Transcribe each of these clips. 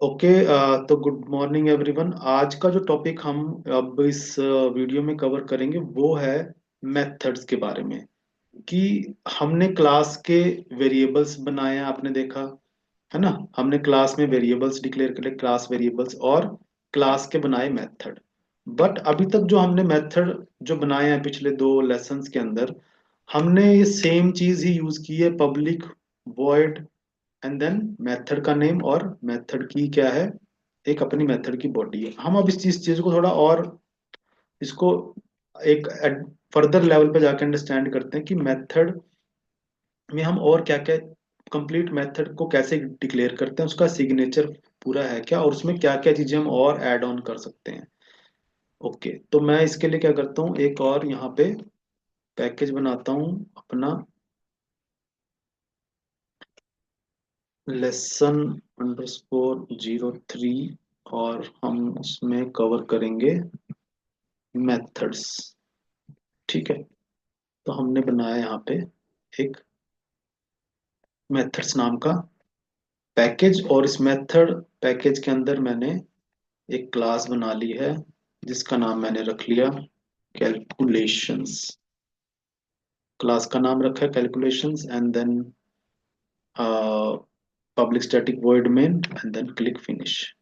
Okay. तो good morning everyone. आज का जो टॉपिक हम अब इस वीडियो में कवर करेंगे वो है मेथड्स के बारे में। कि हमने क्लास के वेरिएबल्स बनाए हैं, आपने देखा है ना। हमने क्लास में वेरिएबल्स डिक्लेयर करे, क्लास वेरिएबल्स, और क्लास के बनाए मेथड। बट अभी तक जो हमने मेथड जो बनाए हैं पिछले दो लेसन्स के अंदर, हमने ये सेम चीज ही यूज की है। Public void and then method का नेम, और मेथड की क्या है, एक अपनी मेथड की बॉडी है। हम अब इस चीज को थोड़ा और इसको एक फर्दर लेवल पे जाके अंडरस्टैंड करते हैं कि मेथड में हम और क्या क्या, कंप्लीट मेथड को कैसे डिक्लेयर करते हैं, उसका सिग्नेचर पूरा है क्या, और उसमें क्या क्या चीजें हम और ऐड ऑन कर सकते हैं। ओके, तो मैं इसके लिए क्या करता हूँ, एक और यहाँ पे पैकेज बनाता हूँ अपना, लेसन _03, और हम उसमें कवर करेंगे मेथड्स। ठीक है, तो हमने बनाया यहाँ पे एक मेथड्स नाम का पैकेज, और इस मेथड पैकेज के अंदर मैंने एक क्लास बना ली है जिसका नाम मैंने रख लिया कैलकुलेशंस। क्लास का नाम रखा है calculations, and then public static void main, and then click finish.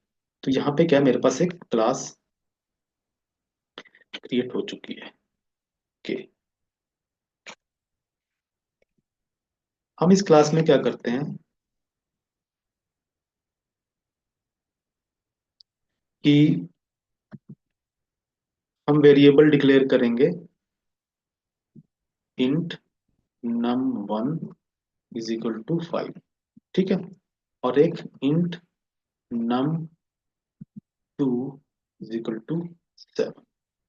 तो यहाँ पे क्या, मेरे पास एक क्लास क्रिएट हो चुकी है। ओके, हम इस क्लास में क्या करते हैं कि हम वेरिएबल डिक्लेयर करेंगे int num1 is equal to 5। ठीक है, और एक int num2 is equal to 7।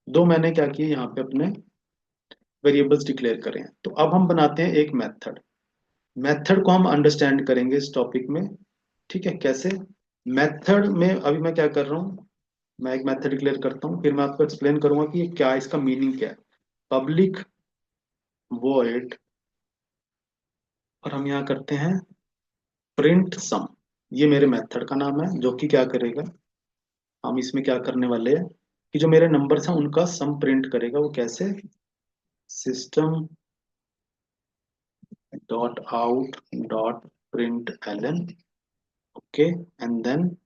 दो मैंने क्या किए यहाँ पे अपने वेरिएबल्स डिक्लेयर करें हैं। तो अब हम बनाते हैं एक मेथड। मेथड को हम अंडरस्टैंड करेंगे इस टॉपिक में। ठीक है, कैसे मेथड में अभी मैं क्या कर रहा हूँ, मैं एक मेथड डिक्लेयर करता हूँ, फिर मैं आपको एक्सप्लेन करूंगा कि ये क्या, इसका मीनिंग क्या है। पब्लिक वॉइड, और हम यहाँ करते हैं प्रिंट सम। ये मेरे मेथड का नाम है जो कि क्या करेगा, हम इसमें क्या करने वाले हैं कि जो मेरे नंबर्स हैं उनका सम प्रिंट करेगा। वो कैसे, system dot out dot print ln. Okay, and then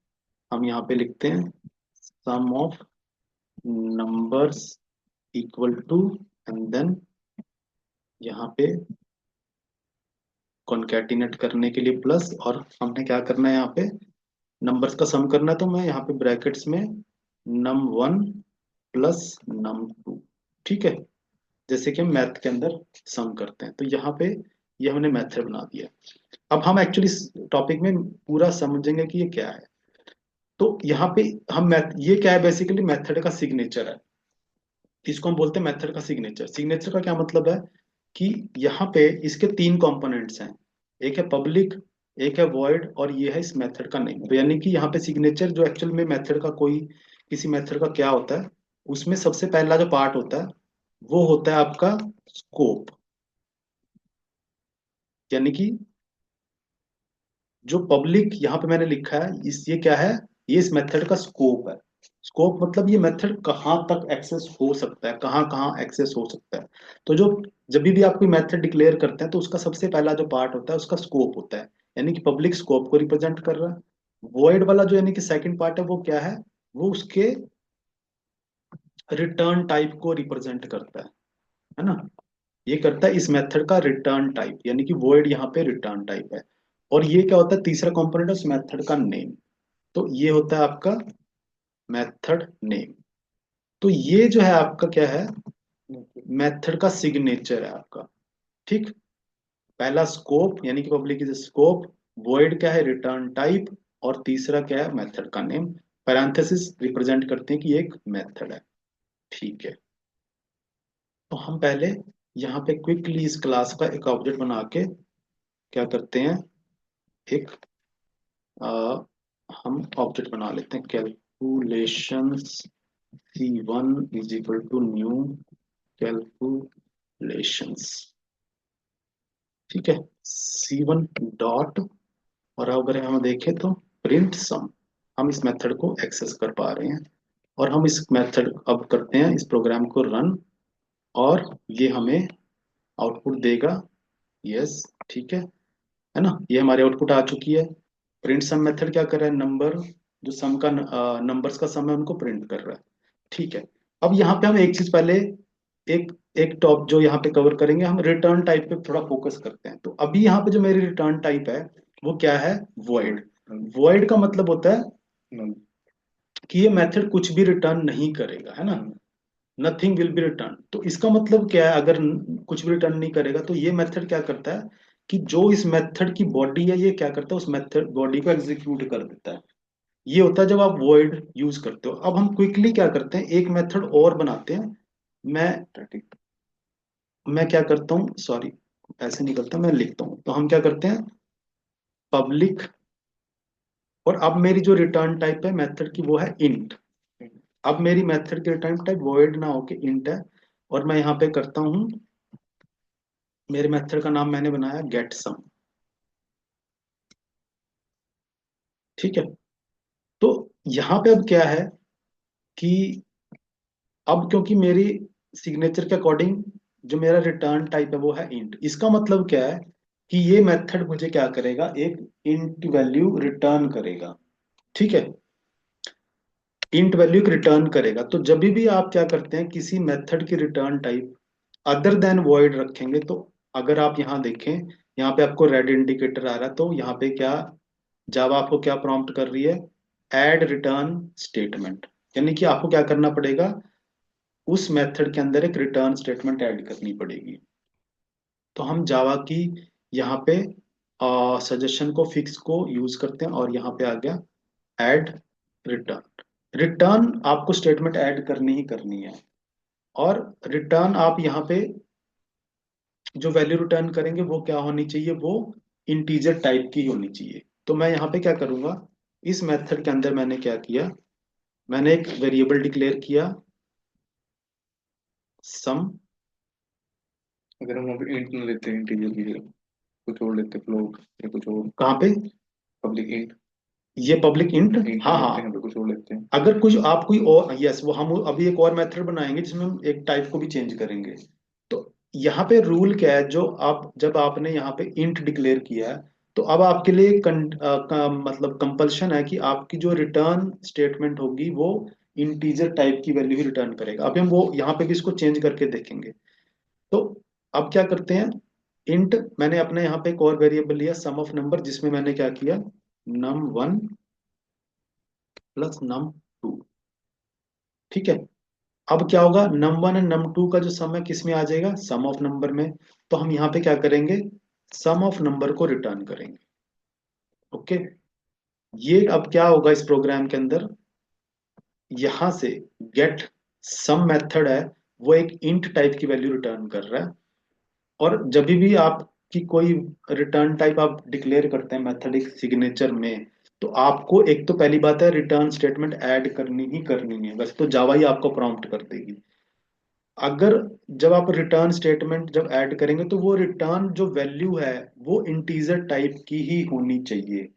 हम यहाँ पे लिखते हैं sum of numbers equal to, and then यहाँ पे कॉन्केटिनेट करने के लिए प्लस, और हमने क्या करना है यहाँ पे नंबर्स का सम करना है। तो मैं यहाँ पे ब्रैकेट्स में num1 प्लस num2। ठीक है, जैसे कि हम मैथ के अंदर सम करते हैं। तो यहाँ पे ये हमने मेथड बना दिया। अब हम एक्चुअली इस टॉपिक में पूरा समझेंगे कि ये क्या है। तो यहाँ पे हम मैथ, ये क्या है, बेसिकली मेथड का सिग्नेचर है। इसको हम बोलते हैं मेथड का सिग्नेचर। सिग्नेचर का क्या मतलब है कि यहाँ पे इसके तीन कंपोनेंट्स हैं, एक है पब्लिक, एक है वॉइड, और ये है इस मेथड का नेम। तो यानी कि यहाँ पे सिग्नेचर जो एक्चुअल में मेथड का कोई, किसी मेथड का क्या होता है, उसमें सबसे पहला जो पार्ट होता है वो होता है आपका स्कोप। यानी कि जो पब्लिक यहाँ पे मैंने लिखा है, इस ये क्या है, ये इस मेथड का स्कोप है। स्कोप मतलब ये मेथड कहाँ तक एक्सेस हो सकता है, कहाँ कहाँ एक्सेस हो सकता है। तो जो, जब भी आप कोई मेथड डिक्लेयर करते हैं तो उसका सबसे पहला जो पार्ट होता है उसका स्कोप होता है। यानी कि पब्लिक स्कोप को रिप्रेजेंट कर रहा है। वॉइड वाला जो यानी कि सेकंड पार्ट है वो क्या है, वो उसके रिटर्न टाइप को रिप्रेजेंट करता है ना। ये करता है इस मेथड का रिटर्न टाइप, यानी कि वॉइड यहाँ पे रिटर्न टाइप है। और ये क्या होता है, तीसरा कंपोनेंट है उस मेथड का नेम। तो ये होता है आपका मेथड नेम। तो ये जो है आपका क्या है, मेथड का सिग्नेचर है आपका। ठीक, पहला स्कोप यानी कि पब्लिक इज स्कोप, वॉइड क्या है, रिटर्न टाइप, और तीसरा क्या है, मेथड का नेम। पैरेंथेसिस रिप्रेजेंट करते हैं कि ये एक मेथड है। ठीक है, तो हम पहले यहाँ पे क्विकली इस क्लास का एक ऑब्जेक्ट बना के क्या करते हैं, एक हम ऑब्जेक्ट बना लेते हैं calculations C1 is equal to new calculations. ठीक है, C1 डॉट, और अगर हम देखें तो प्रिंट सम। हम इस मेथड को एक्सेस कर पा रहे हैं। और हम इस मेथड अब करते हैं इस प्रोग्राम को रन, और ये हमें आउटपुट देगा। यस, ठीक है ना, ये हमारे आउटपुट आ चुकी है। प्रिंट सम मेथड क्या कर रहा है, नंबर जो सम का नंबर्स का सम है उनको प्रिंट कर रहा है। ठीक है। अब यहाँ पे हम एक चीज पहले, एक एक टॉप जो यहाँ पे कवर करेंगे, हम रिटर्न टाइप पे थोड़ा फोकस करते हैं। तो अभी यहाँ पे जो मेरी रिटर्न टाइप है वो क्या है, वॉइड। वॉइड का मतलब होता है कि ये मेथड कुछ भी रिटर्न नहीं करेगा, है ना, नथिंग विल बी रिटर्न। तो इसका मतलब क्या है, अगर कुछ भी रिटर्न नहीं करेगा तो ये मेथड क्या करता है कि जो इस मेथड की बॉडी है ये क्या करता है, उस मेथड बॉडी को एग्जीक्यूट कर देता है। ये होता है जब आप वॉइड यूज करते हो। अब हम क्विकली क्या करते हैं, एक मेथड और बनाते हैं। मैं मैं क्या करता हूँ, सॉरी, ऐसे नहीं करता, मैं लिखता हूँ। तो हम क्या करते हैं, पब्लिक, और अब मेरी जो रिटर्न टाइप है मेथड की वो है इंट। अब मेरी मेथड की रिटर्न टाइप वॉइड ना होके इंट है। और मैं यहाँ पे करता हूँ, मेरे मेथड का नाम मैंने बनाया गेट सम। ठीक है। तो यहाँ पे अब क्या है कि अब क्योंकि मेरी सिग्नेचर के अकॉर्डिंग जो मेरा रिटर्न टाइप है वो है इंट, इसका मतलब क्या है कि ये मेथड मुझे क्या करेगा, एक इंट वैल्यू रिटर्न करेगा। ठीक है, इंट वैल्यू रिटर्न करेगा। तो जब भी आप क्या करते हैं, किसी मेथड की return type other than void रखेंगे, तो अगर आप यहाँ देखें, यहाँ पे आपको रेड इंडिकेटर आ रहा है, तो यहाँ पे क्या, जावा आपको क्या प्रॉम्प्ट कर रही है, एड रिटर्न स्टेटमेंट। यानी कि आपको क्या करना पड़ेगा, उस मेथड के अंदर एक रिटर्न स्टेटमेंट ऐड करनी पड़ेगी। तो हम जावा की यहाँ पे सजेशन को, फिक्स को यूज करते हैं, और यहाँ पे आ गया ऐड रिटर्न। रिटर्न आपको स्टेटमेंट ऐड करनी ही करनी है। और रिटर्न आप यहाँ पे जो वैल्यू रिटर्न करेंगे वो क्या होनी चाहिए, वो इंटीजर टाइप की होनी चाहिए। तो मैं यहाँ पे क्या करूंगा, इस मेथड के अंदर मैंने क्या किया, मैंने एक वेरिएबल डिक्लेयर किया सम। अगर हम वहाँ पे इंट ना लेते हैं इंटीजर की जगह, कुछ और लेते फ्लोट या कुछ और, कहाँ पे, पब्लिक इंट, ये पब्लिक इंट, इंट हाँ नहीं हाँ। लेते हैं, हम कुछ और लेते हैं। अगर कुछ आप कोई और, यस, वो हम अभी एक और मेथड बनाएंगे जिसमें हम एक टाइप को भी चेंज करेंगे। तो यहाँ पे रूल क्या है, जो आप जब आपने यहाँ पे इंट डिक्लेयर किया है, तो अब आपके लिए मतलब कंपल्शन है कि आपकी जो रिटर्न स्टेटमेंट होगी वो इंटीजर टाइप की वैल्यू ही रिटर्न करेगा। अभी हम वो यहाँ पे भी इसको चेंज करके देखेंगे। तो अब क्या करते हैं, इंट, मैंने अपने यहाँ पे एक और वेरिएबल लिया सम ऑफ नंबर, जिसमें मैंने क्या किया, num1 प्लस num2। ठीक है। अब क्या होगा, num1 एंड num2 का जो सम है किस में आ जाएगा, सम ऑफ नंबर में। तो हम यहाँ पे क्या करेंगे, सम ऑफ नंबर को रिटर्न करेंगे। ओके। ये अब क्या होगा इस प्रोग्राम के अंदर, यहां से गेट सम मेथड है, वो एक इंट टाइप की वैल्यू रिटर्न कर रहा है। और जब भी आपकी कोई रिटर्न टाइप आप डिक्लेयर करते हैं मैथड सिग्नेचर में, तो आपको एक तो पहली बात है रिटर्न स्टेटमेंट ऐड करनी ही करनी है, वैसे तो जावा ही आपको प्रॉम्प्ट कर देगी। अगर जब आप रिटर्न स्टेटमेंट जब ऐड करेंगे तो वो रिटर्न जो वैल्यू है वो इंटीजर टाइप की ही होनी चाहिए।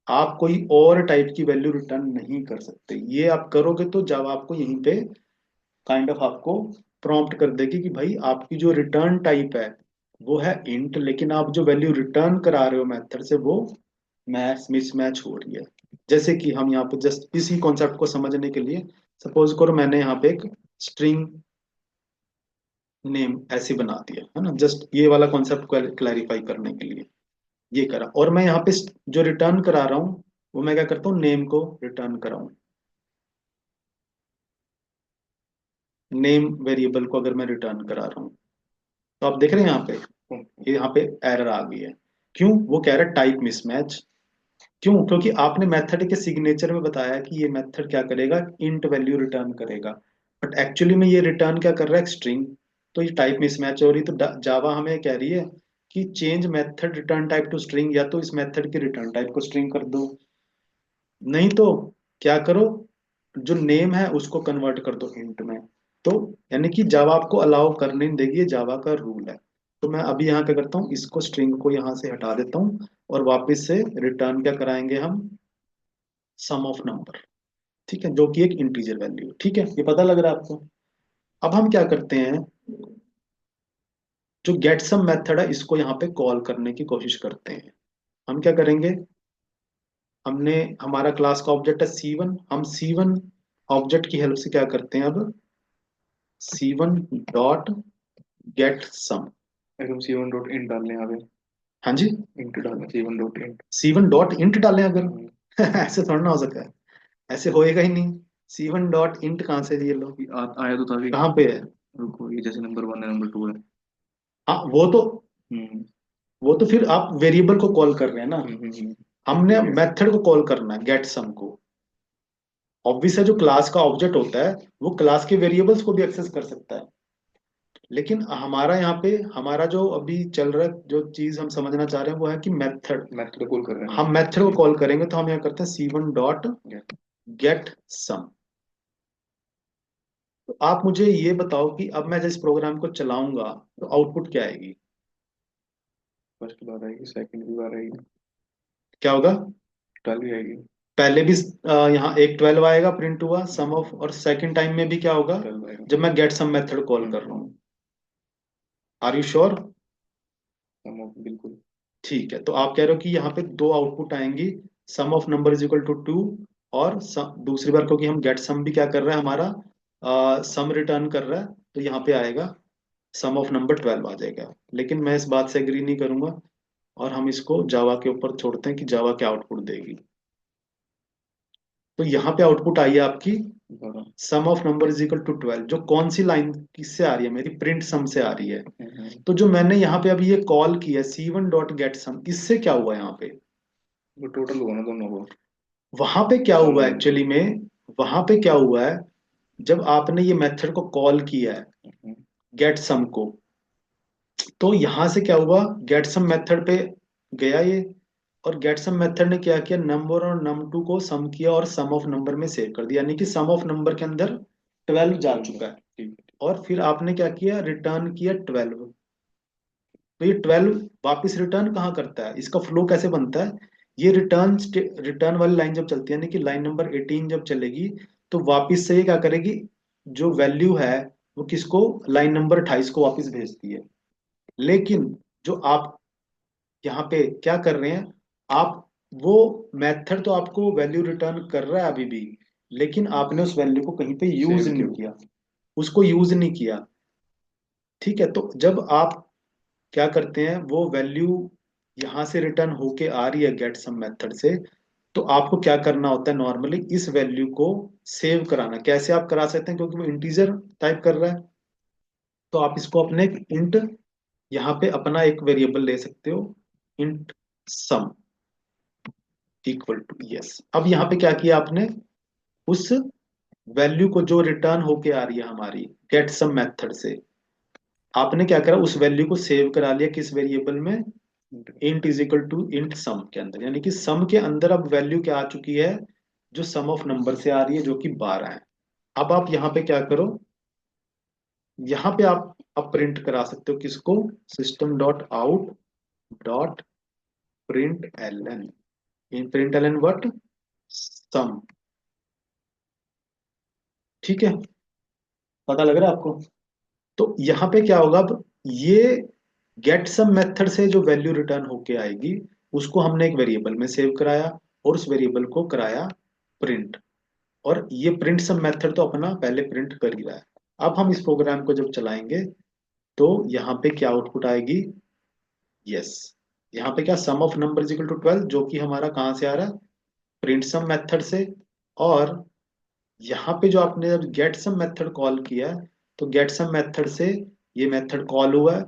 आप कोई और टाइप की वैल्यू रिटर्न नहीं कर सकते। ये आप करोगे तो जावा आपको यहीं पे काइंड ऑफ आपको प्रॉम्प्ट कर देगी कि भाई आपकी जो रिटर्न टाइप है वो है इंट, लेकिन आप जो वैल्यू रिटर्न करा रहे हो मेथड से वो मैच मिसमैच हो रही है। जैसे कि हम यहाँ पे जस्ट इसी कॉन्सेप्ट को समझने के लिए, सपोज करो मैंने यहाँ पे एक स्ट्रिंग नेम ऐसे बना दिया, है ना, जस्ट ये वाला कॉन्सेप्ट क्लैरिफाई करने के लिए ये करा। और मैं यहाँ पे जो रिटर्न करा रहा हूँ वो मैं क्या करता हूँ, नेम को रिटर्न कराऊँ। नेम वेरिएबल को अगर मैं रिटर्न करा रहा हूँ, तो आप देख रहे हैं यहाँ पे, ये यहाँ पे एरर आ गई है। क्यों, वो कह रहा है टाइप मिसमैच। क्यों, क्योंकि आपने मेथड के सिग्नेचर में बताया कि ये मेथड क्या करेगा, इंट वैल्यू रिटर्न करेगा, बट एक्चुअली में ये रिटर्न क्या कर रहा है, स्ट्रिंग। तो ये टाइप मिसमैच हो रही। तो जावा हमें कह रही है कि change method return type two string, या तो इस मेथड की रिटर्न टाइप को स्ट्रिंग कर दो, नहीं तो क्या करो, जो नेम है उसको कन्वर्ट कर दो इंट में। तो यानी कि जावा आपको अलाउ करने नहीं देगी, ये जावा का रूल है। तो मैं अभी यहाँ क्या करता हूँ, इसको स्ट्रिंग को यहाँ से हटा देता हूँ, और वापस से रिटर्न क्या कराएंगे हम, सम ऑफ नंबर, ठीक है, जो कि एक इंटीजर वैल्यू, ठीक है, ये पता लग रहा है आपको। अब हम क्या करते हैं, जो गेट सम मेथड है इसको यहाँ पे कॉल करने की कोशिश करते हैं। हम क्या करेंगे, हमने हमारा क्लास का ऑब्जेक्ट है C1, हम C1 ऑब्जेक्ट की हेल्प से क्या करते हैं अब, C1 डॉट गेट सम। हम C1 डॉट इन डाल लें यहाँ पे, हाँ जी, इंट डालना C1 dot int. C1 dot int डालें अगर ऐसे थोड़ा ना हो सका है, ऐसे होएगा ही नहीं। C1 डॉट इंट कहाँ से, ये लो, आया तो था भी। कहाँ पे है। रुको, ये जैसे नंबर 1 है, नंबर 2 है। हाँ वो तो, हम्म वो तो फिर आप वेरिएबल को कॉल कर रहे हैं ना, हमने ठीक है। मेथड को कॉल करना है गेट सम को। ऑब्वियस है, जो क्लास का ऑब्जेक्ट होता है वो क्लास के वेरिएबल्स को भी एक्सेस कर सकता है, लेकिन हमारा यहाँ पे हमारा जो अभी चल रहा है, जो चीज हम समझना चाह रहे हैं वो है कि मेथड, मेथड कॉल कर रहे हैं हम हम। मेथड को कॉल करेंगे तो हम यहाँ करते हैं C1 dot gate. Get some. तो आप मुझे ये बताओ कि अब मैं जिस प्रोग्राम को चलाऊंगा तो आउटपुट क्या आएगी। फर्स्ट बार आएगी, सेकंड भी बार आएगी, क्या होगा, 12 भी आएगी। पहले भी यहाँ एक 12 आएगा प्रिंट हुआ सम ऑफ, और सेकंड टाइम में भी क्या होगा 12 आएगा। जब मैं गेट सम मेथड कॉल कर रहा हूँ। Are you sure. बिल्कुल। ठीक है, तो आप कह रहे हो कि यहाँ पे दो आउटपुट आएंगी, sum of number is equal to 2, और दूसरी बार क्योंकि हम गेट सम भी क्या कर रहे हैं, हमारा सम रिटर्न कर रहा है, तो यहाँ पे आएगा सम ऑफ नंबर 12 आ जाएगा। लेकिन मैं इस बात से एग्री नहीं करूंगा, और हम इसको जावा के ऊपर छोड़ते हैं कि जावा क्या आउटपुट देगी। तो यहाँ पे आउटपुट आई है आपकी, 12। Sum of number is equal to 12, जो कौन सी लाइन किससे आ रही है, मेरी प्रिंट सम से आ रही है। हम्म, तो जो मैंने यहाँ पे अभी ये कॉल की है C1 डॉट गेट सम, इससे क्या हुआ यहाँ पे, वो टोटल हुआ ना दोनों को। वहां पे क्या सम हुआ और एक्चुअली इंटू। में, वहां पे क्या हुआ है, जब आपने ये मेथड को कॉल किया है गेट सम को, तो यहां से क्या हुआ, गेट सम मेथड पे गया ये, और गेट सम मेथड ने क्या किया, नंबर और num2 को सम किया और सम ऑफ नंबर में सेव कर दिया, यानी कि सम ऑफ नंबर के अंदर 12 जा चुका है। ठीक और फिर आपने क्या किया, रिटर्न किया 12। तो ये 12 वापस रिटर्न कहाँ करता है, इसका फ्लो कैसे बनता है, ये रिटर्न रिटर्न वाली लाइन जब चलती है, यानी कि लाइन नंबर 18 जब चलेगी, तो वापस से ये क्या करेगी, जो वैल्यू है वो किसको, लाइन नंबर 28 को वापस भेजती है। लेकिन जो आप यहाँ पे क्या कर रहे हैं, आप वो मेथड तो आपको वैल्यू रिटर्न कर रहा है अभी भी, लेकिन आपने उस वैल्यू को कहीं पे यूज सेव नहीं क्यों। किया, उसको यूज नहीं किया। ठीक है, तो जब आप क्या करते हैं, वो वैल्यू यहां से रिटर्न होके आ रही है गेट सम मेथड से, तो आपको क्या करना होता है, नॉर्मली इस वैल्यू को सेव कराना। कैसे आप करा सकते हैं, क्योंकि वो इंटीजर टाइप कर रहा है, तो आप इसको अपने इंट, यहाँ पे अपना एक वेरिएबल ले सकते हो, int sum equal to yes. अब यहाँ पे क्या किया आपने, उस वैल्यू को जो रिटर्न होके आ रही है हमारी गेट सम मेथड से, आपने क्या करा, उस वैल्यू को सेव करा लिया किस वेरिएबल में, int is equal to int sum के अंदर, यानी कि सम के अंदर अब वैल्यू क्या आ चुकी है, जो सम ऑफ नंबर से आ रही है, जो कि 12 है। अब आप यहाँ पे क्या करो, यहाँ पे आप अब प्रिंट करा सकते हो किसको, system dot out dot print L N, in print L N what, sum. ठीक है, पता लग रहा है आपको। तो यहाँ पे क्या होगा, अब ये गेट सम मेथड से जो वैल्यू रिटर्न होके आएगी, उसको हमने एक वेरिएबल में सेव कराया, और उस वेरिएबल को कराया प्रिंट, और ये प्रिंट सम मेथड तो अपना पहले प्रिंट कर ही रहा है। अब हम इस प्रोग्राम को जब चलाएंगे तो यहाँ पे क्या आउटपुट आएगी, यस, यहाँ पे क्या, sum of number is equal to 12, जो कि हमारा कहाँ से आ रहा है, प्रिंट सम मेथड से। और यहाँ पे जो आपने जब गेट सम मेथड कॉल किया है, तो गेट सम मेथड से ये मेथड कॉल हुआ है,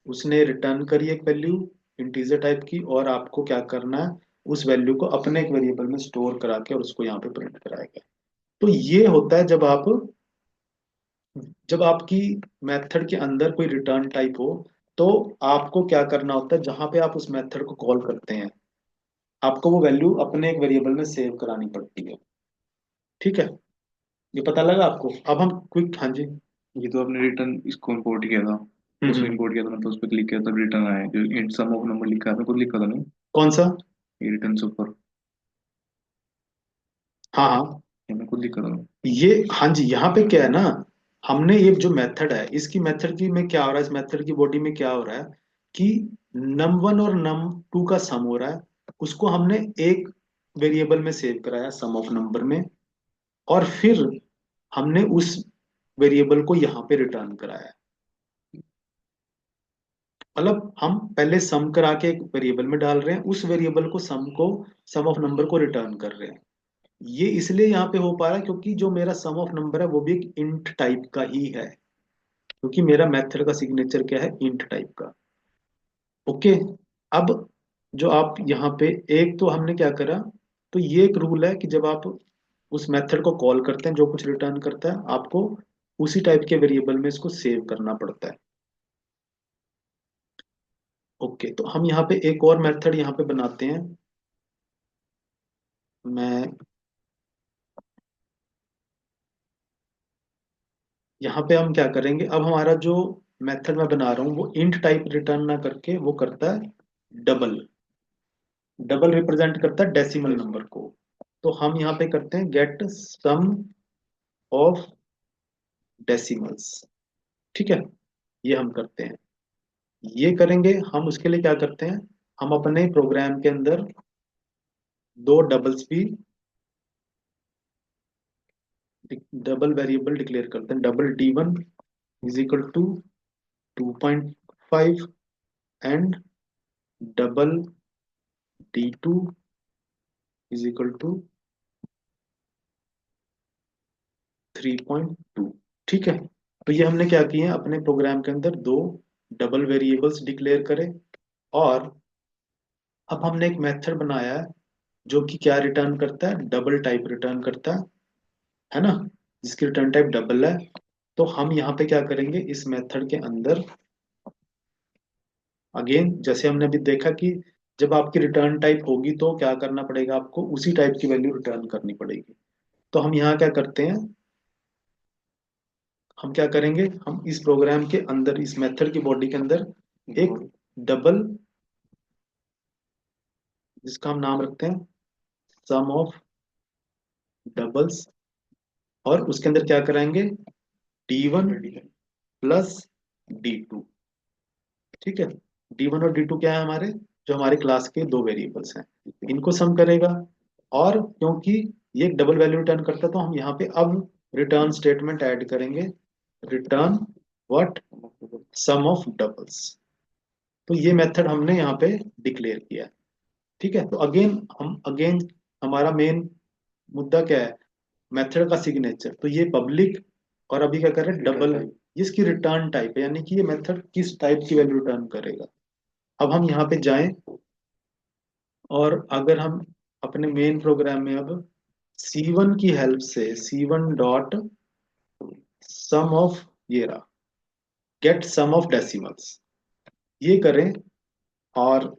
उसने रिटर्न करी एक वैल्यू इंटीजर टाइप की, और आपको क्या करना है, उस वैल्यू को अपने एक वेरिएबल में स्टोर करा के और उसको यहाँ पे प्रिंट कराएगा। तो ये होता है जब आपकी मेथड के अंदर कोई रिटर्न टाइप हो, तो आपको क्या करना होता है, जहां पे आप उस मेथड को कॉल करते हैं, आपको वो वैल्यू अपने एक वेरिएबल में सेव करानी पड़ती है। ठीक है, ये पता लगा आपको। अब हम क्विक, हाँ जी। ये तो आपने रिटर्न इसको इंपोर्ट किया था, उसको हम्म। इंपोर्ट किया था, मतलब उस पर क्लिक किया तब रिटर्न आया, जो इंट सम ऑफ नंबर लिखा है आपने खुद लिखा था नहीं, कौन सा, ये रिटर्न से ऊपर। हाँ हाँ। या मैं खुद ही करूँगा? ये हाँ जी, यहाँ पे क्या है ना, हमने ये जो मेथड है, इसकी मेथड की में क्या हो रहा है, इस मेथड की बॉडी में क्या हो रहा है कि num1 और num2 का सम हो रहा है, उसको हमने एक वेरिएबल में सेव कराया सम ऑफ नंबर में, और फिर हमने उस वेरिएबल को यहाँ पे रिटर्न कराया। मतलब हम पहले सम करा के एक वेरिएबल में डाल रहे हैं, उस वेरिएबल को सम ऑफ नंबर को रिटर्न कर रहे हैं। ये इसलिए यहाँ पे हो पा रहा है क्योंकि जो मेरा सम ऑफ नंबर है वो भी एक इंट टाइप का ही है, क्योंकि मेरा मेथड का सिग्नेचर क्या है, इंट टाइप का। ओके। अब जो आप यहाँ पे, एक तो हमने क्या करा, तो ये एक रूल है कि जब आप उस मेथड को कॉल करते हैं, जो कुछ रिटर्न करता है आपको उसी टाइप के वेरिएबल में इसको सेव करना पड़ता है। ओके, तो हम यहाँ पे एक और मेथड यहाँ पे बनाते हैं। मैं यहाँ पे हम क्या करेंगे, अब हमारा जो मेथड मैं बना रहा हूँ वो इंट टाइप रिटर्न ना करके वो करता है डबल। डबल रिप्रेजेंट करता है डेसिमल नंबर को। तो हम यहाँ पे करते हैं गेट सम ऑफ डेसिमल्स। ठीक है, ये हम करते हैं। ये करेंगे हम, उसके लिए क्या करते हैं, हम अपने प्रोग्राम के अंदर दो डबल्स भी, डबल वेरिएबल डिक्लेयर करते हैं। Double D1 is equal to 2.5 and double D2 is equal to 3.2। ठीक है, तो ये हमने क्या किए हैं, अपने प्रोग्राम के अंदर दो डबल वेरिएबल्स डिक्लेयर करें, और अब हमने एक मेथड बनाया है जो कि क्या रिटर्न करता है, डबल टाइप रिटर्न करता है ना, जिसकी रिटर्न टाइप डबल है। तो हम यहाँ पे क्या करेंगे, इस मेथड के अंदर अगेन जैसे हमने अभी देखा कि जब आपकी रिटर्न टाइप होगी तो क्या करना पड़ेगा, आपको उसी टाइप की वैल्यू रिटर्न करनी पड़ेगी। तो हम यहाँ क्या करते हैं, हम क्या करेंगे, हम इस प्रोग्राम के अंदर, इस मेथड की बॉडी के अंदर एक डबल, जिसका हम नाम रखते हैं सम ऑफ डबल्स, और उसके अंदर क्या कराएंगे, D1 प्लस D2। ठीक है, D1 और D2 क्या है हमारे, जो हमारे क्लास के दो वेरिएबल्स हैं, इनको सम करेगा। और क्योंकि ये एक डबल वैल्यू रिटर्न करता है तो हम यहाँ पे अब रिटर्न स्टेटमेंट ऐड करेंगे, return what, sum of doubles. तो ये मेथड हमने यहाँ पे डिक्लेयर किया है। ठीक है, तो अगेन हमारा मेन मुद्दा क्या है, मेथड का सिग्नेचर। तो ये पब्लिक, और अभी क्या कर रहे हैं, डबल, इसकी रिटर्न टाइप है, यानी कि ये मेथड किस टाइप की वैल्यू रिटर्न करेगा। अब हम यहाँ पे जाएं, और अगर हम अपने मेन प्रोग्राम में अब C1 की हेल्प से C1 डॉट सम ऑफ, ये रहा, गेट सम ऑफ डेसिमल्स, ये करें, और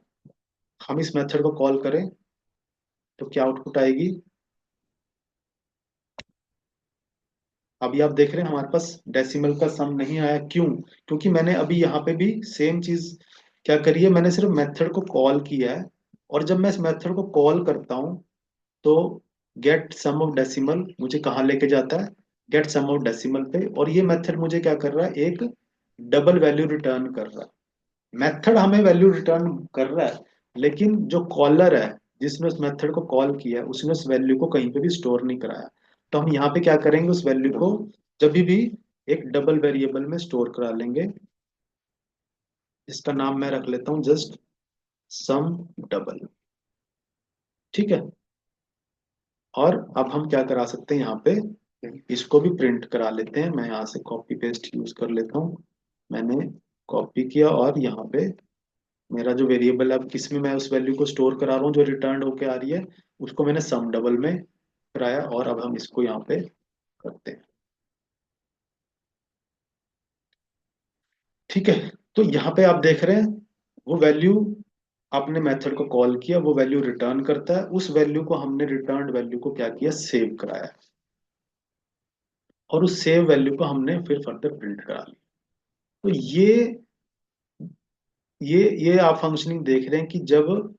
हम इस मेथड को कॉल करें, तो क्या आउटपुट आएगी। अभी आप देख रहे हैं हमारे पास डेसिमल का सम नहीं आया, क्यों, क्योंकि मैंने अभी यहाँ पे भी सेम चीज क्या करी है, मैंने सिर्फ मेथड को कॉल किया है, और जब मैं इस मेथड को कॉल करता हूँ तो गेट सम ऑफ डेसिमल मुझे कहाँ लेके जाता है, गेट सम ऑफ डेसिमल पे, और ये मेथड मुझे क्या कर रहा है, एक डबल वैल्यू रिटर्न कर रहा है। मेथड हमें वैल्यू रिटर्न कर रहा है, लेकिन जो कॉलर है, जिसने उस मेथड को कॉल किया है, उसने उस वैल्यू को कहीं पे भी स्टोर नहीं कराया। तो हम यहाँ पे क्या करेंगे, उस वैल्यू को जब भी एक डबल वेरिएबल में स्टोर करा लेंगे, इसका नाम मैं रख लेता हूँ जस्ट सम डबल। ठीक है, और अब हम क्या करा सकते हैं, यहाँ पे इसको भी प्रिंट करा लेते हैं। मैं यहाँ से कॉपी पेस्ट यूज कर लेता हूँ। मैंने कॉपी किया, और यहाँ पे मेरा जो वेरिएबल है, अब किस में मैं उस वैल्यू को स्टोर करा रहा हूँ जो रिटर्न होके आ रही है, उसको मैंने सम डबल में कराया, और अब हम इसको यहाँ पे करते हैं। ठीक है, तो यहाँ पे आप देख रहे हैं वो वैल्यू, आपने मेथड को कॉल किया, वो वैल्यू रिटर्न करता है, उस वैल्यू को हमने रिटर्न वैल्यू को क्या किया, सेव कराया, और उस सेव वैल्यू को हमने फिर फर्दर प्रिंट करा लिया। तो ये आप फंक्शनिंग देख रहे हैं कि जब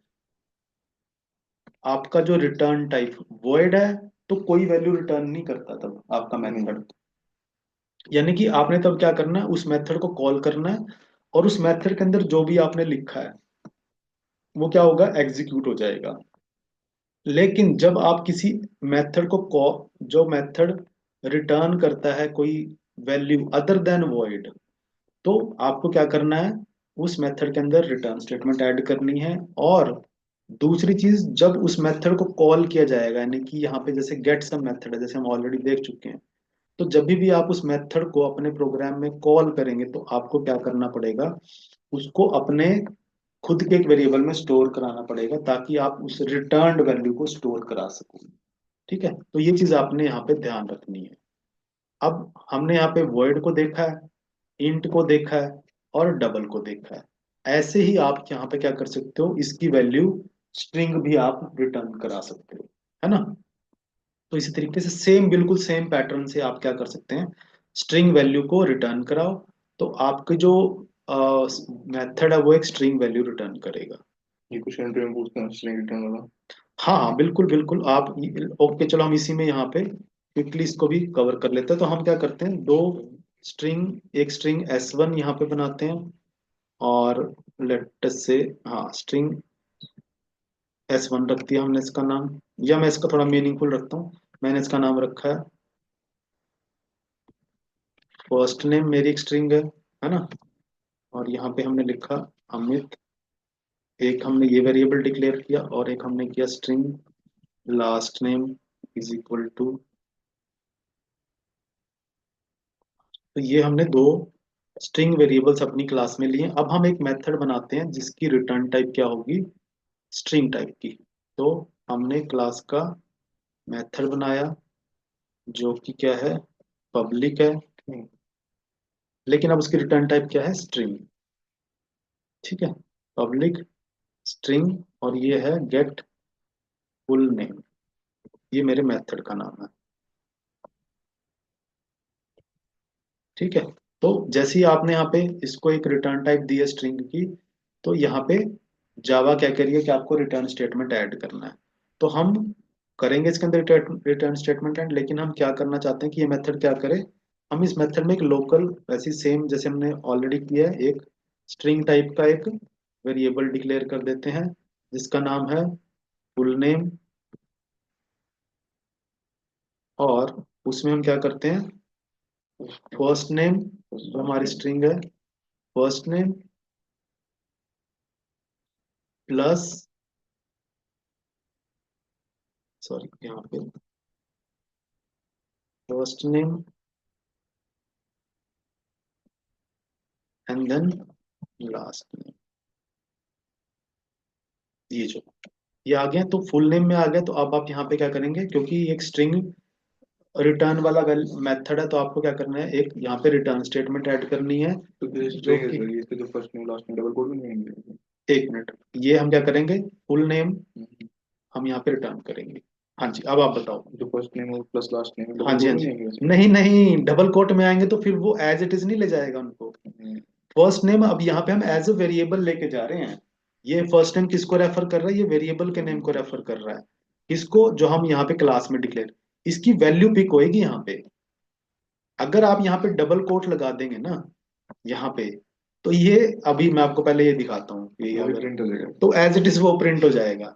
आपका जो रिटर्न टाइप वॉइड है, तो कोई वैल्यू रिटर्न नहीं करता तब आपका हम्म। मेथड। यानी कि आपने तब क्या करना है, उस मेथड को कॉल करना है, और उस मेथड के अंदर जो भी आपने लिखा है वो क्या होगा, एग्जीक्यूट हो जाएगा। लेकिन जब आप किसी मेथड को जो मेथड रिटर्न करता है कोई वैल्यू अदर देन वॉइड, तो आपको क्या करना है, उस मेथड के अंदर रिटर्न स्टेटमेंट ऐड करनी है। और दूसरी चीज, जब उस मेथड को कॉल किया जाएगा, यानी कि यहाँ पे जैसे गेट सम मेथड है, जैसे हम ऑलरेडी देख चुके हैं, तो जब भी आप उस मेथड को अपने प्रोग्राम में कॉल करेंगे तो आपको क्या करना पड़ेगा, उसको अपने खुद के एक वेरिएबल में स्टोर कराना पड़ेगा, ताकि आप उस रिटर्न्ड वैल्यू को स्टोर करा सको। ठीक है, तो ये चीज आपने यहाँ पे ध्यान रखनी है। अब हमने यहाँ पे वर्ड को देखा है, इंट को देखा है, और डबल को देखा है। ऐसे ही आप यहाँ पे क्या कर सकते हो, इसकी वैल्यू स्ट्रिंग भी आप रिटर्न करा सकते हो, है ना। तो इसी तरीके से सेम, बिल्कुल सेम पैटर्न से आप क्या कर सकते हैं, स्ट्रिंग वैल्यू को रिटर्न कराओ, तो आपके जो मेथड है वो एक स्ट्रिंग वैल्यू रिटर्न करेगा। ये क्वेश्चन इंटरव्यू में पूछते हैं स्ट्रिंग रिटर्न वाला। हाँ हाँ, बिल्कुल बिल्कुल। आप ओके, चलो हम इसी में यहाँ पे क्विकली इसको भी कवर कर लेते हैं। तो हम क्या करते हैं, दो स्ट्रिंग, एक स्ट्रिंग S1 यहाँ पे बनाते हैं, और लेट से, हाँ, स्ट्रिंग S1 रख दिया हमने इसका नाम, या मैं इसका थोड़ा मीनिंगफुल रखता हूँ। मैंने इसका नाम रखा है फर्स्ट नेम, मेरी एक स्ट्रिंग है ना। और यहाँ पे हमने लिखा अमित। एक हमने ये वेरिएबल डिक्लेयर किया, और एक हमने किया string last name is equal to. तो ये हमने दो स्ट्रिंग वेरिएबल्स अपनी क्लास में लिए। अब हम एक मेथड बनाते हैं जिसकी रिटर्न टाइप क्या होगी, स्ट्रिंग टाइप की। तो हमने क्लास का मेथड बनाया जो कि क्या है, पब्लिक है, हम्म। लेकिन अब उसकी रिटर्न टाइप क्या है, स्ट्रिंग। ठीक है, पब्लिक स्ट्रिंग, और ये है गेट फुल नेम, ये मेरे मेथड का नाम है। ठीक है, तो जैसे ही आपने यहाँ पे इसको एक रिटर्न टाइप दी है स्ट्रिंग की, तो यहाँ पे जावा क्या करिए कि आपको रिटर्न स्टेटमेंट ऐड करना है। तो हम करेंगे इसके अंदर रिटर्न स्टेटमेंट ऐड, लेकिन हम क्या करना चाहते हैं कि ये मेथड क्या करे, हम इस मेथड में एक लोकल, वैसे सेम जैसे हमने ऑलरेडी किया है, एक स्ट्रिंग टाइप का एक वेरिएबल डिक्लेयर कर देते हैं जिसका नाम है फुल नेम। और उसमें हम क्या करते हैं, फर्स्ट नेम, जो हमारी स्ट्रिंग है, फर्स्ट नेम प्लस, सॉरी यहाँ पे first name and then last name. ये जो ये आ गया, तो फुल नेम में आ गया। तो अब आप यहाँ पे क्या करेंगे, क्योंकि ये एक स्ट्रिंग रिटर्न वाला मेथड है, तो आपको क्या करना है, एक यहाँ पे रिटर्न स्टेटमेंट ऐड करनी है, तो ये जो स्ट्रिंग है कि, सर, ये तो first name last name double quote में नहीं है। एक मिनट, ये हम क्या करेंगे, फुल नेम हम्म। हम यहाँ पे रिटर्न करेंगे। हाँ जी, अब आप बताओ। जो फर्स्ट नेम और प्लस लास्ट नेम हाँ डबल जी कोड हाँ में जी, नहीं है। नहीं नहीं, डबल कोट में आएंगे तो फिर वो एज इट इज नहीं ले जाएगा उनको। हम्म। फर्स्ट नेम अब यहाँ पे हम एज ए वेरिएबल लेके जा रहे हैं। ये फर्स्ट नेम किसको रेफर कर रहा है, ये वेरिएबल के नेम को रेफर कर रहा है। किसको, जो हम यहाँ पे क्लास में डिक्लेयर, इसकी वैल्यू पिक होएगी यहाँ पे। अगर आप यहाँ पे डबल कोट लगा देंगे ना यहाँ पे, तो ये, अभी मैं आपको पहले ये दिखाता हूँ कि वो भी अगर, प्रिंट हो जाएगा। तो एज इट इज वो प्रिंट हो जाएगा,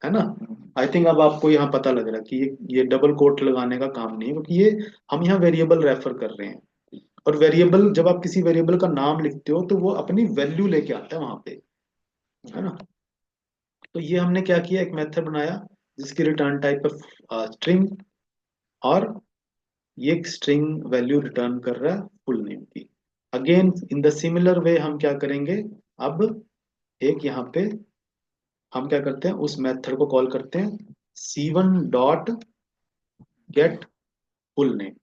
है ना। हम्म। आई थिंक अब आपको यहाँ पता लग रहा है कि ये डबल कोट लगाने का काम नहीं है, क्योंकि ये हम यहाँ वेरिएबल रेफर कर रहे हैं। और वेरिएबल, जब आप किसी वेरिएबल का नाम लिखते हो तो वो अपनी वैल्यू लेके आता है वहां पे, है ना। तो ये हमने क्या किया, एक मेथड बनाया जिसकी रिटर्न टाइप है स्ट्रिंग, और ये स्ट्रिंग वैल्यू रिटर्न कर रहा है फुल नेम की। Again in the similar way हम क्या करेंगे, अब एक यहाँ पे हम क्या करते हैं, उस मेथड को कॉल करते हैं C1 dot get full name.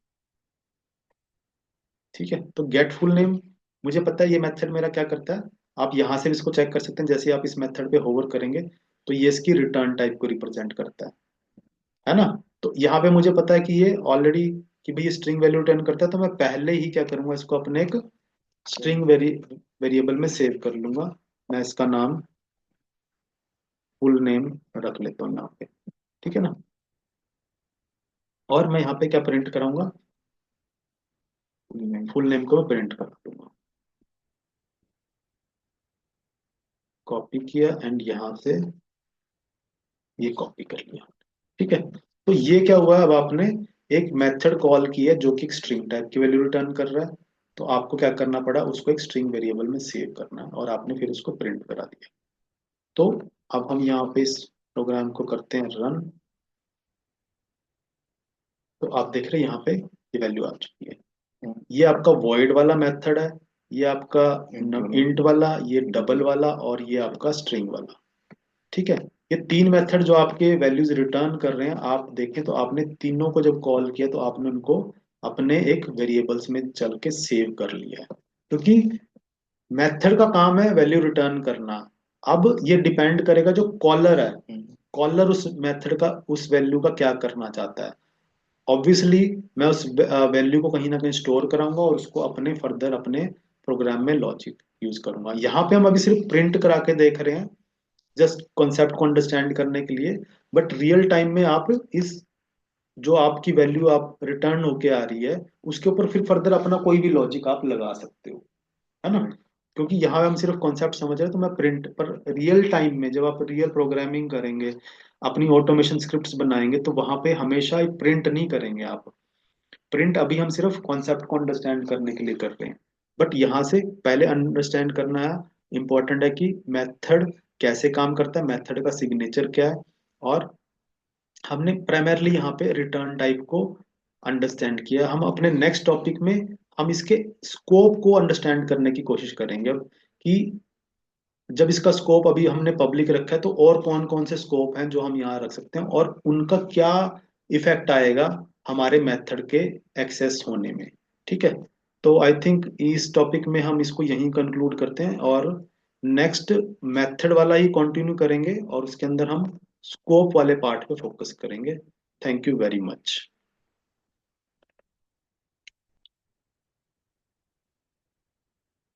ठीक है, तो गेट फुल नेम, मुझे पता है ये मेथड मेरा क्या करता है। आप यहां से भी इसको चेक कर सकते हैं, जैसे आप इस मेथड पे होवर करेंगे तो ये इसकी रिटर्न टाइप को रिप्रेजेंट करता है ना। तो यहाँ पे मुझे पता है कि ये ऑलरेडी, कि भाई ये स्ट्रिंग वैल्यू रिटर्न करता है, तो मैं पहले ही क्या करूंगा, इसको अपने एक स्ट्रिंग वेरिएबल में सेव कर लूंगा। मैं इसका नाम फुल नेम रख लेता हूँ यहाँ पे। ठीक है ना। और मैं यहाँ पे क्या प्रिंट कराऊंगा, नहीं। फुल नेम को मैं प्रिंट करा दूंगा। कॉपी किया एंड यहाँ से ये कॉपी कर लिया। ठीक है, तो ये क्या हुआ, अब आपने एक मेथड कॉल की है जो कि स्ट्रिंग टाइप की वैल्यू रिटर्न कर रहा है। तो आपको क्या करना पड़ा, उसको एक स्ट्रिंग वेरिएबल में सेव करना है और आपने फिर उसको प्रिंट करा दिया। तो अब हम यहाँ पे इस प्रोग्राम को करते हैं रन। तो आप देख रहे हैं यहाँ पे ये वैल्यू आ चुकी है। ये आपका वॉइड वाला मेथड है, ये आपका इंट वाला। इंट वाला, ये डबल वाला और ये आपका स्ट्रिंग वाला। ठीक है, ये तीन मेथड जो आपके वैल्यूज रिटर्न कर रहे हैं, आप देखें तो आपने तीनों को जब कॉल किया तो आपने उनको अपने एक वेरिएबल्स में चल के सेव कर लिया है, क्योंकि मेथड का काम है वैल्यू रिटर्न करना। अब ये डिपेंड करेगा जो कॉलर है, हम्म। कॉलर उस मेथड का उस वैल्यू का क्या करना चाहता है। ऑब्वियसली मैं उस वैल्यू को कहीं ना कहीं स्टोर कराऊंगा और उसको अपने फर्दर अपने प्रोग्राम में लॉजिक यूज करूंगा। यहाँ पे हम अभी सिर्फ प्रिंट करा के देख रहे हैं, जस्ट कॉन्सेप्ट को अंडरस्टैंड करने के लिए। बट रियल टाइम में आप इस जो आपकी वैल्यू आप रिटर्न होके आ रही है उसके ऊपर फिर फर्दर अपना कोई भी लॉजिक आप लगा सकते हो, है ना। क्योंकि यहाँ हम सिर्फ कॉन्सेप्ट समझ रहे हैं, तो मैं प्रिंट पर रियल टाइम में जब आप रियल प्रोग्रामिंग करेंगे, अपनी ऑटोमेशन स्क्रिप्ट्स बनाएंगे, तो वहां पे हमेशा प्रिंट नहीं करेंगे आप। प्रिंट अभी हम सिर्फ कॉन्सेप्ट को अंडरस्टैंड करने के लिए कर रहे हैं। बट यहाँ से पहले अंडरस्टैंड करना है, इंपॉर्टेंट है कि मेथड कैसे काम करता है, मेथड का सिग्नेचर क्या है। और हमने प्राइमरली यहाँ पे रिटर्न टाइप को अंडरस्टैंड किया। हम अपने नेक्स्ट टॉपिक में हम इसके स्कोप को अंडरस्टैंड करने की कोशिश करेंगे अब, कि जब इसका स्कोप अभी हमने पब्लिक रखा है तो और कौन कौन से स्कोप हैं जो हम यहाँ रख सकते हैं और उनका क्या इफेक्ट आएगा हमारे मेथड के एक्सेस होने में। ठीक है, तो आई थिंक इस टॉपिक में हम इसको यहीं कंक्लूड करते हैं और नेक्स्ट मेथड वाला ही कंटिन्यू करेंगे और उसके अंदर हम स्कोप वाले पार्ट पे फोकस करेंगे। Thank you very much.